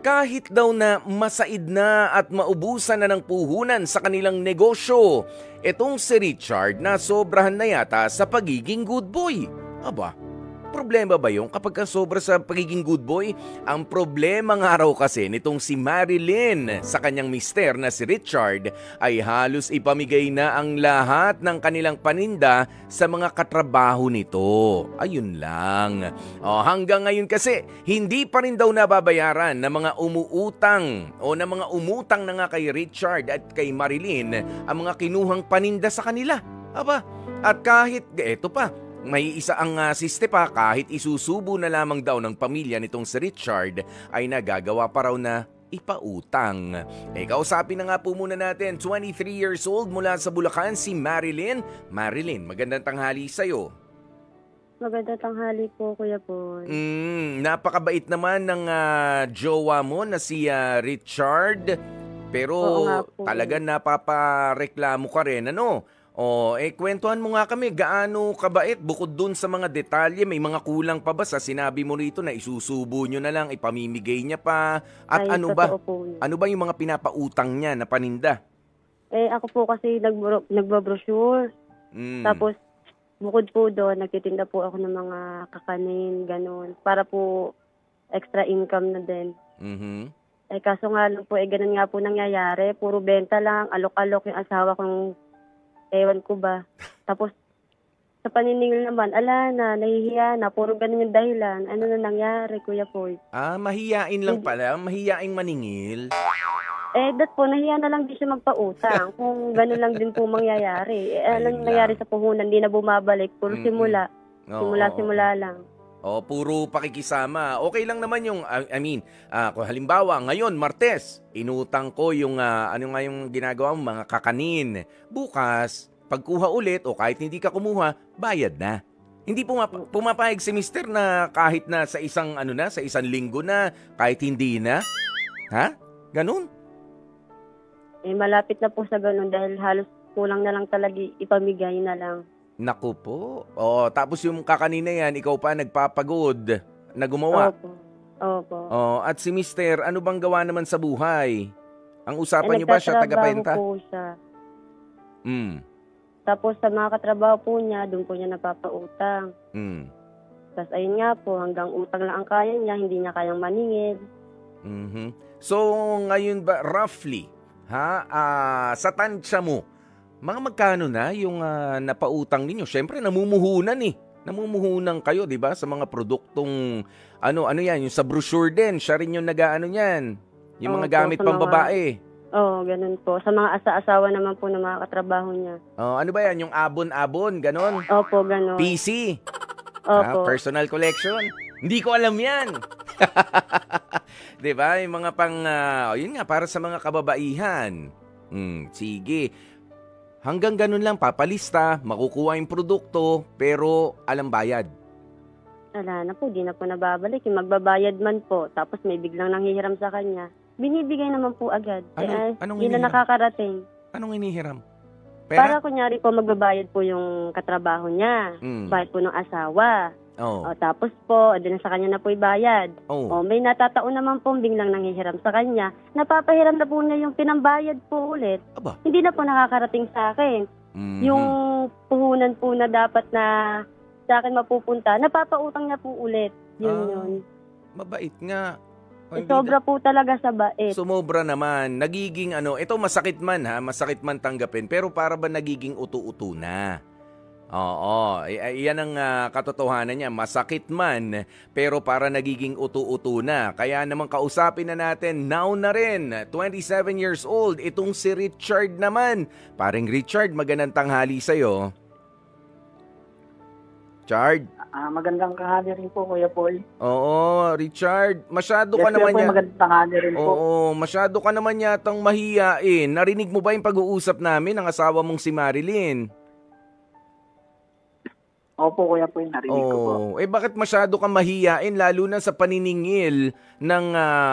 Kahit daw na masaid na at maubusan na ng puhunan sa kanilang negosyo, etong si Richard na sobrahan na yata sa pagiging good boy. Aba, problema ba yung kapag sobra sa pagiging good boy? Ang problema nga raw kasi nitong si Marilyn sa kanyang mister na si Richard ay halos ipamigay na ang lahat ng kanilang paninda sa mga katrabaho nito. Ayun lang. Hanggang ngayon kasi, hindi pa rin daw nababayaran ng mga umuutang o ng mga umutang na nga kay Richard at kay Marilyn ang mga kinuhang paninda sa kanila. Aba, at kahit eto pa, may isa ang siste pa, kahit isusubo na lamang daw ng pamilya nitong si Richard ay nagagawa pa raw na ipautang. Kausapin na nga po muna natin, 23 years old mula sa Bulacan, si Marilyn. Marilyn, magandang tanghali sa'yo. Magandang tanghali po, Kuya Paul. Napakabait naman ng jowa mo na si Richard. Pero talagang napapareklamo ka rin, ano? Kwentuhan mo nga kami, gaano kabait bukod dun sa mga detalye, may mga kulang pa ba sa sinabi mo rito na isusubo nyo na lang, ipamimigay niya pa? At Ay, ano ba? Po. Ano ba yung mga pinapautang niya na paninda? Ako po kasi nagbabrochure. Tapos, bukod po doon, nagtitinda po ako ng mga kakanin, ganun. Para po extra income na din. Kaso nga lang po, ganun nga po nangyayari. Puro benta lang, alok-alok yung asawa kong ewan ko ba. Tapos, sa paniningil naman, nahihiya na. Puro ganun yung dahilan. Ano na nangyari, Kuya Paul? Mahiyain lang pala. Mahiyaing maningil. Po, nahiya na lang din siya magpautang. Kung ganun lang din po mangyayari. Anong nangyari sa puhunan? Hindi na bumabalik. Puro simula. Simula lang. Puro pakikisama. Okay lang naman yung, kung halimbawa, ngayon, Martes, inutang ko yung, yung ginagawa mo, mga kakanin. Bukas, pagkuha ulit, o kahit hindi ka kumuha, bayad na. Hindi pumapayag si mister na kahit na sa isang, sa isang linggo na, kahit hindi na. Ha? Ganun? Malapit na po sa ganun dahil halos kulang na lang talaga, ipamigay na lang. Naku po. Tapos yung kakanina yan, ikaw pa nagpapagod na gumawa. Opo. At si mister, ano bang gawa naman sa buhay? Ang usapan niyo ba siya taga-benta? Po siya. Tapos sa mga katrabaho po niya, doon po niya napapautang. Tapos ayun nga po, hanggang utang lang ang kaya niya, hindi niya kayang maningil. So ngayon ba, roughly, sa tansya mo, mga magkano na yung napautang ninyo? Siyempre, namumuhunan Namumuhunan kayo, di ba? Sa mga produktong, yan, yung sa brochure din. Siya rin yung nag-ano yan. Yung mga gamit pang babae. Ganun po. Sa mga asa-asawa naman po ng mga katrabaho niya. Ano ba yan? Yung abon-abon, ganon? Opo, ganon. PC? Opo. Personal collection? Hindi ko alam yan. Di ba? Yung mga pang, yun nga, para sa mga kababaihan. Sige. Hanggang ganun lang, papalista, makukuha yung produkto, pero alam bayad. Wala na po, di na po nababalik. Yung magbabayad man po, tapos may biglang nanghihiram sa kanya, binibigay naman po agad. Anong hindi na nakakarating. Anong inihiram? Pera? Para kunyari po magbabayad po yung katrabaho niya. Bayad po ng asawa. Tapos po, doon sa kanya na po ibayad. May natataon naman po biglang nanghihiram sa kanya. Napapahiram na po niya yung pinambayad po ulit. Aba. Hindi na po nakakarating sa akin. Yung puhunan po na dapat na sa akin mapupunta, napapautang niya po ulit. Yun. Mabait nga. Sobra po talaga sa bait. Sumobra naman. Nagiging ito masakit man masakit man tanggapin, pero para ba nagiging utu-utu na? Yan ang katotohanan niya. Masakit man, pero para nagiging utu-utu na. Kaya naman kausapin na natin, now na rin, 27 years old, itong si Richard naman. Paring Richard, magandang tanghali sa'yo. Richard? Magandang tanghali rin po, Kuya Paul. Oo, Richard, masyado ka naman yata. Magandang tanghali rin po. Masyado ka naman yatang mahiyain. Narinig mo ba yung pag-uusap namin ng asawa mong si Marilyn? Opo, Kuya Paul, narinig ko po. Bakit masyado kang mahiyain lalo na sa paniningil ng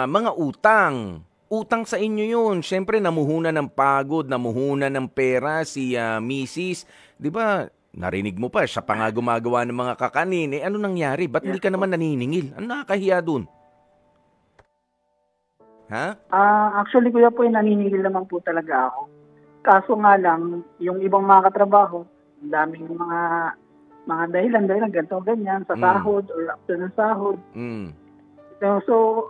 mga utang? Utang sa inyo yun. Siyempre, namuhunan ng pagod, namuhunan ng pera si Mrs. Di ba, narinig mo pa, siya pa nga gumagawa ng mga kakanin. Ano nangyari? Ba't hindi ka naman naniningil? Ano nakakahiya dun? Ha? Actually, kuya po, naniningil naman po talaga ako. Kaso nga lang, yung ibang mga katrabaho, ang daming mga dahilan, ganito, ganyan, sa sahod or after ng sahod. So,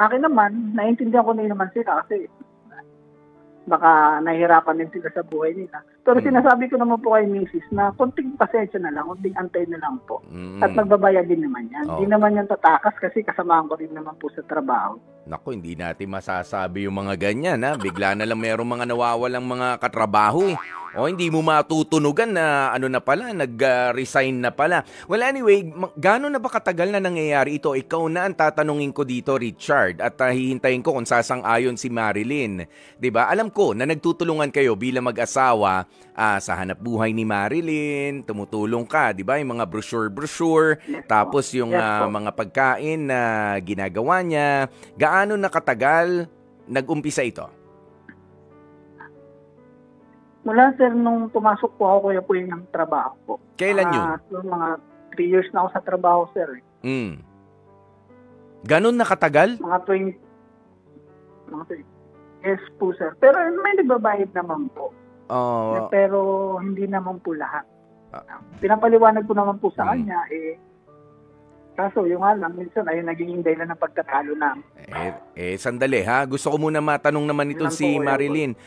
akin naman, naiintindihan ko na naman sila kasi baka nahihirapan din sila sa buhay nila. Pero sinasabi ko naman po kay Mrs. na konting pasensya na lang, konting antay na lang po. At magbabayad din naman yan. Hindi naman yan tatakas kasi kasamahan ko rin naman po sa trabaho. Naku, hindi natin masasabi yung mga ganyan, ha? Bigla na lang merong mga nawawalang mga katrabaho, eh. O hindi mo matutunugan na ano na pala, nag-resign na pala. Well, anyway, gaano na ba katagal na nangyayari ito? Ikaw na ang tatanungin ko dito, Richard, at hihintayin ko kung sasang-ayon si Marilyn. 'Di ba? Alam ko na nagtutulungan kayo bilang mag-asawa sa hanap buhay ni Marilyn, tumutulong ka, 'di ba? Yung mga brochure, tapos yung mga pagkain na ginagawa niya. Gaano na katagal nag-umpisa ito? Mula, sir, nung pumasok po ako, kuya po, yung trabaho po. Kailan yun? So, mga 3 years na ako sa trabaho, sir. Ganon na katagal? Mga 20. Yes po, sir. Pero may nagbabayad naman po. Pero hindi naman po lahat. Pinapaliwanag ko naman po sa kanya, kaso yung alam, minsan ay naging dahilan ng pagtatalo na. Sandali ha. Gusto ko muna matanong naman ito si Marilyn.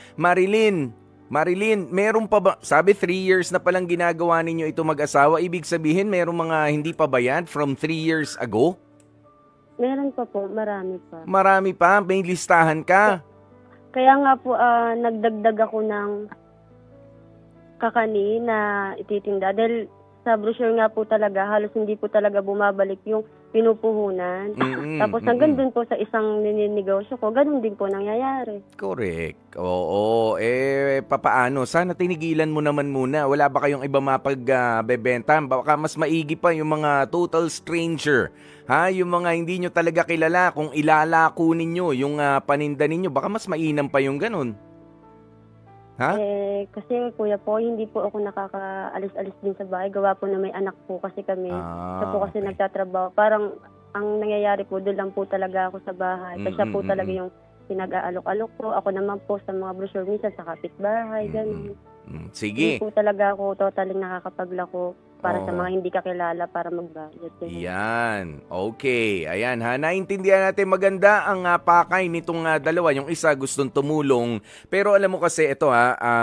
Marilyn, meron pa ba, sabi 3 years na palang ginagawa ninyo ito mag-asawa, ibig sabihin meron mga hindi pa bayad from 3 years ago? Meron pa po, marami pa. Marami pa? May listahan ka? Kaya nga po, nagdagdag ako ng kakani na ititinda. Dahil sa brochure nga po talaga, halos hindi po talaga bumabalik yung pinupuhunan. Tapos hanggang dun po sa isang nininegosyo ko, ganun din po nangyayari. Correct. Oo. Papaano? Sana tinigilan mo naman muna. Wala ba kayong iba mapagbebenta? Baka mas maigi pa yung mga total stranger. Ha? Yung mga hindi nyo talaga kilala. Kung ilalako ninyo yung paninda ninyo, baka mas mainam pa yung ganun. Ha? Kasi kuya po, hindi po ako nakakaalis-alis din sa bahay. Gawa po na may anak po kasi kami. Siya po kasi nagtatrabaho. Parang ang nangyayari po, doon lang po talaga ako sa bahay. Kasi siya po talaga yung pinag-aalok-alok ko. Ako naman po sa mga brochure minsan sa kapitbahay, gano'n. Sige. Hindi po talaga ako totaling nakakapaglako para sa mga hindi kakilala para mag-budget. Yan. Okay. Ayan ha. Naintindihan natin maganda ang pakay nitong dalawa. Yung isa gustong tumulong. Pero alam mo kasi ito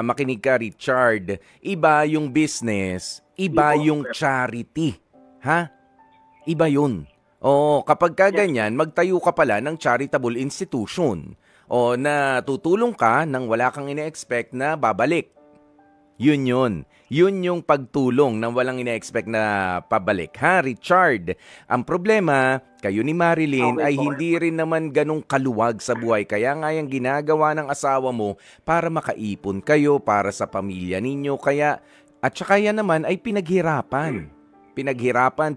makinig ka, Richard. Iba yung business. Iba yung charity. Ha? Iba yun. Kapag ganyan, magtayo ka pala ng charitable institution. Na tutulong ka nang wala kang ine-expect na babalik. Yun yun. Yun yung pagtulong nang walang ine-expect na pabalik. Ha, Richard? Ang problema, kayo ni Marilyn ay hindi rin naman ganong kaluwag sa buhay. Kaya nga yung ginagawa ng asawa mo para makaipon kayo, para sa pamilya ninyo. At saka yan naman ay pinaghirapan,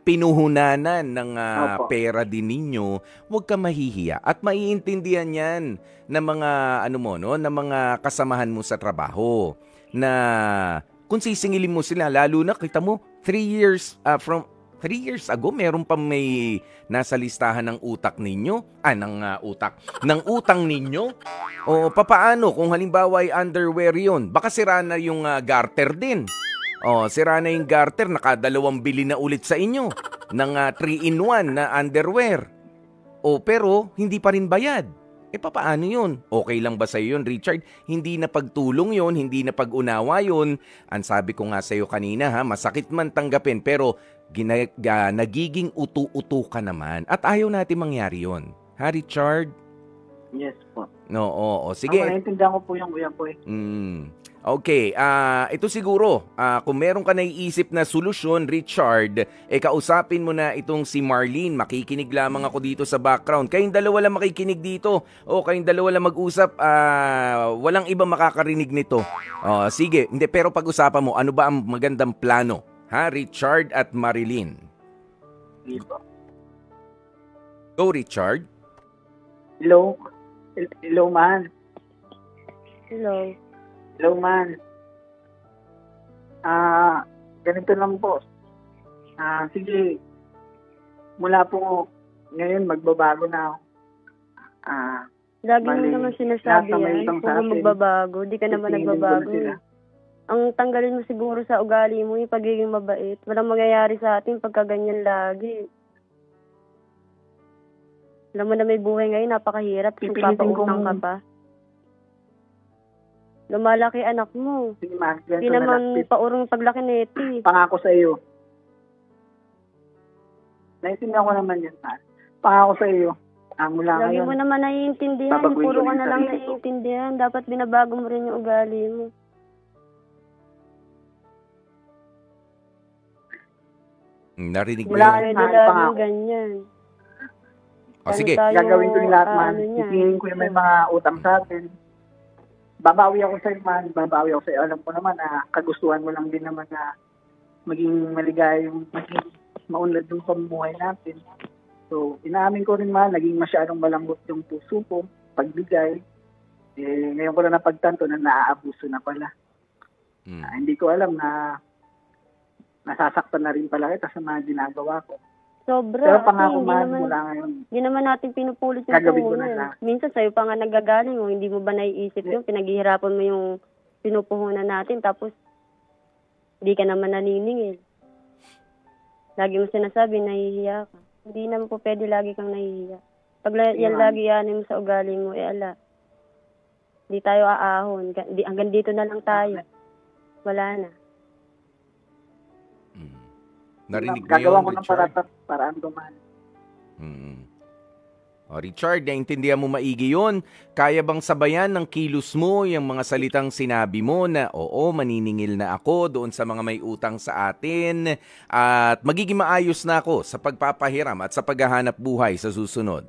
pinuhunanan ng pera din ninyo. Huwag ka mahihiya at maiintindihan yan ng mga ng mga kasamahan mo sa trabaho na kung sisingilin mo sila, lalo na kita mo 3 years from 3 years ago meron pa may nasa listahan ng utak ninyo, ng utang ninyo. O papaano kung halimbawa ay underwear 'yon? Baka sira na yung garter din. Sira na yung garter, nakadalawang bili na ulit sa inyo ng 3-in-1 na underwear. Pero hindi pa rin bayad. Papaano yun? Okay lang ba sa'yo yun, Richard? Hindi na pagtulong yun, hindi na pag-unawa yun. Ang sabi ko nga sa'yo kanina, masakit man tanggapin, pero nagiging utu-utu ka naman. At ayaw natin mangyari yun. Ha, Richard? Yes po. Oo. Sige. Naintindihan ko po yung kuya po. Okay, ito siguro, kung meron ka naiisip na solusyon, Richard, kausapin mo na itong si Marlene. Makikinig lamang ako dito sa background. Kayong dalawa lang makikinig dito. Kayong dalawa lang mag-usap. Walang iba makakarinig nito. Sige, pero pag-usapan mo, ano ba ang magandang plano? Ha, Richard at Marilyn? Go, Richard. Hello, man. Hello, man. Ganito lang po. Sige, mula po ngayon magbabago na ako. Lagi mo Mali. naman Lahat sinasabi na may yan. utang sa Puro atin, magbabago. Di ka naman sisingilin ko na nagbabago. sila. Ang tanggalin mo siguro sa ugali mo yung pagiging mabait. Walang mangyayari sa atin pagka ganyan lagi. Alam mo na may buhay ngayon, napakahirap. Kung Pipilitin papautang kong- ka pa. Lumalaki anak mo. Sige, ma, Hindi ganito na lang. naman paurong paglaki nito eh. Pangako sa iyo. Naintindihan ko naman yan, ma. Pangako sa iyo. Mula Lagi ngayon, mo naman naiintindihan. babaguhin Puro ko ka rin na yung lang sarili ko. naiintindihan. Dapat binabago mo rin yung ugali mo. Narinig mo Wala yun? kayo. Pwede Mahal laging pangako. ganyan. O sige, gagawin ko yung lahat, man. Ano niya? Isingin ko yung may mga utang sa atin. Babawi ako sa iyo, man. Babawi ako sa iyo. Alam ko naman na kagustuhan mo lang din naman na maging maligaya yung maging maunlad yung pamumuhay natin. So, inaamin ko rin, man, naging masyadong malambot yung puso ko, pagbigay. Ngayon ko lang napagtanto na naaabuso na pala. Hindi ko alam na nasasaktan na rin pala kita sa mga ginagawa ko. Sobra. Pero pangako, Hindi man, naman, mula ngayon, hindi naman natin pinupulit yung gagawin ko na puhunan. lahat. Minsan sa'yo pa nga nagagaling. O, hindi mo ba naiisip yung pinaghihirapan mo yung pinupuhunan natin tapos hindi ka naman naniningil. Lagi mo sinasabi, nahihiya ka. Hindi naman po pwede lagi kang nahihiya. Pag yan lagi yanin mo sa ugali mo, ala. Hindi tayo aahon. Hanggang dito na lang tayo. Wala na. narinig mo Gagawa yun, ko ng Richard? paraan duman. O Richard, naintindihan mo maigi yun. Kaya bang sabayan ng kilos mo yung mga salitang sinabi mo na oo, maniningil na ako doon sa mga may utang sa atin at magiging maayos na ako sa pagpapahiram at sa paghahanap buhay sa susunod?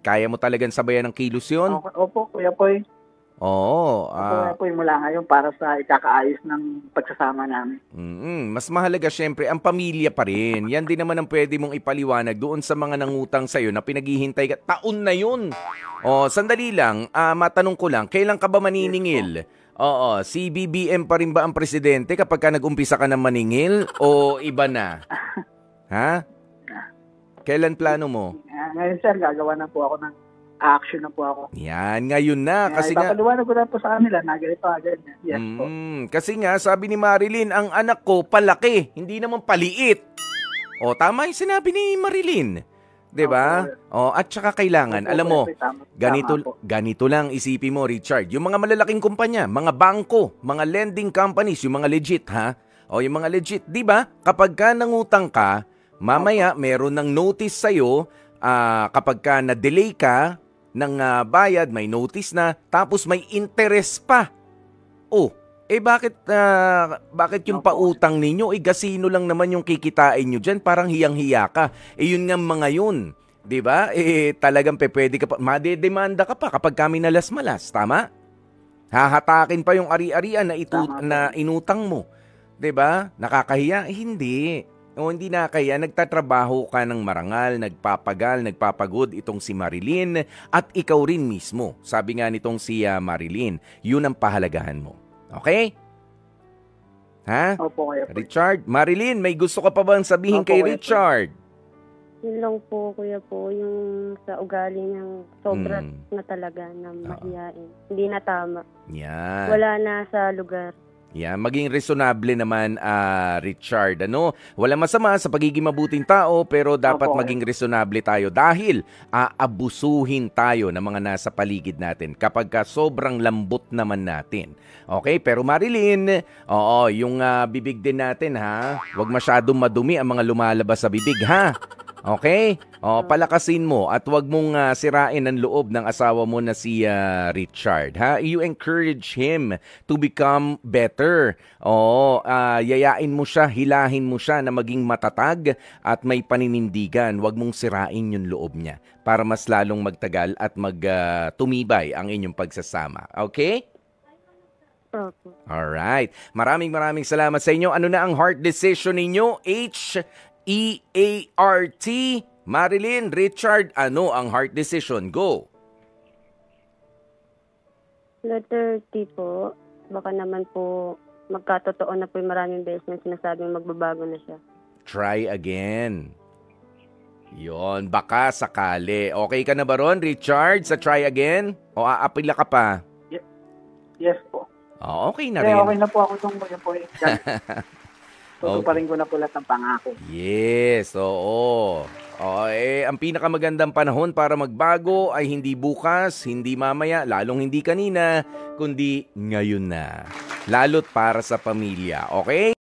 Kaya mo talagang sabayan ng kilos yun? Opo, Kuya Poy. Oo. Kuya Poy, mula ngayon para sa ikakaayos ng pagsasama namin. Mas mahalaga syempre ang pamilya pa rin. Yan din naman ang pwede mong ipaliwanag doon sa mga nangutang sa'yo na pinaghihintay ka. Taon na yun. Sandali lang, matanong ko lang, kailan ka ba maniningil? Oo, si BBM pa rin ba ang presidente kapag ka nag-umpisa ka ng maningil o iba na? Ha? Kailan plano mo? Ngayon, sir, gagawa na po ako ng action na po ako. Yan, ngayon na. Kasi nga, ipapaliwanag ko na po sa kanila na ganito, ganyan. Yes po. kasi nga, sabi ni Marilyn, ang anak ko palaki, hindi naman paliit. Tama yung sinabi ni Marilyn. 'Di ba? At saka kailangan, alam mo, ganito lang isipin mo, Richard. Yung mga malalaking kumpanya, mga bangko, mga lending companies, yung mga legit, ha? Yung mga legit, 'di ba? Kapag ka nangutang ka, mamaya meron ng notice sa'yo, kapag ka na-delay ka ng bayad, may notice na, tapos may interest pa. Bakit yung pautang ninyo, gasino lang naman yung kikitain nyo dyan, parang hiyang-hiya ka. Yun nga mga yun, di ba? Talagang pwede ka pa, madedemanda ka pa kapag kami nalas-malas, tama? Hahatakin pa yung ari-arian na inutang mo. Di ba? Nakakahiya? Hindi. Hindi na kaya nagtatrabaho ka ng marangal, nagpapagal, nagpapagod itong si Marilyn at ikaw rin mismo. Sabi nga nitong si Marilyn, yun ang pahalagahan mo. Okay? Ha? Opo, Kuya Poy. Richard, Marilyn, may gusto ka pa bang sabihin kay Richard? Yun lang po, Kuya po, yung sa ugali niyang sobra na talaga na mahihain. Hindi na tama. Yan. Wala na sa lugar. Yan, maging resonable naman, Richard. Wala masama sa pagiging mabuting tao, pero dapat maging resonable tayo dahil aabusuhin tayo ng mga nasa paligid natin kapag sobrang lambot naman natin. Okay, pero Marilyn, yung bibig din natin, ha? Huwag masyadong madumi ang mga lumalabas sa bibig, ha? Okay? Palakasin mo at huwag mong sirain ang loob ng asawa mo na si Richard, ha? You encourage him to become better. Yayain mo siya, hilahin mo siya na maging matatag at may paninindigan. Huwag mong sirain yung loob niya para mas lalong magtagal at tumibay ang inyong pagsasama. Okay? Alright. Maraming salamat sa inyo. Ano na ang heart decision ninyo? H-E-A-R-T. Marilyn, Richard, ano ang heart decision? Go. Letter T po. Baka naman po magkatotoo na po yung maraming beses na sinasabing magbabago na siya. Try again. Yon, baka sakali. Okay ka na ba ron, Richard, sa try again? O aapila ka pa? Yes po. Oh, okay na rin. Okay na po ako itong po. Tutuparin ko na po lahat ng pangako. Yes, oo. Ang pinakamagandang panahon para magbago ay hindi bukas, hindi mamaya, lalong hindi kanina, kundi ngayon na. Lalo't para sa pamilya, okay?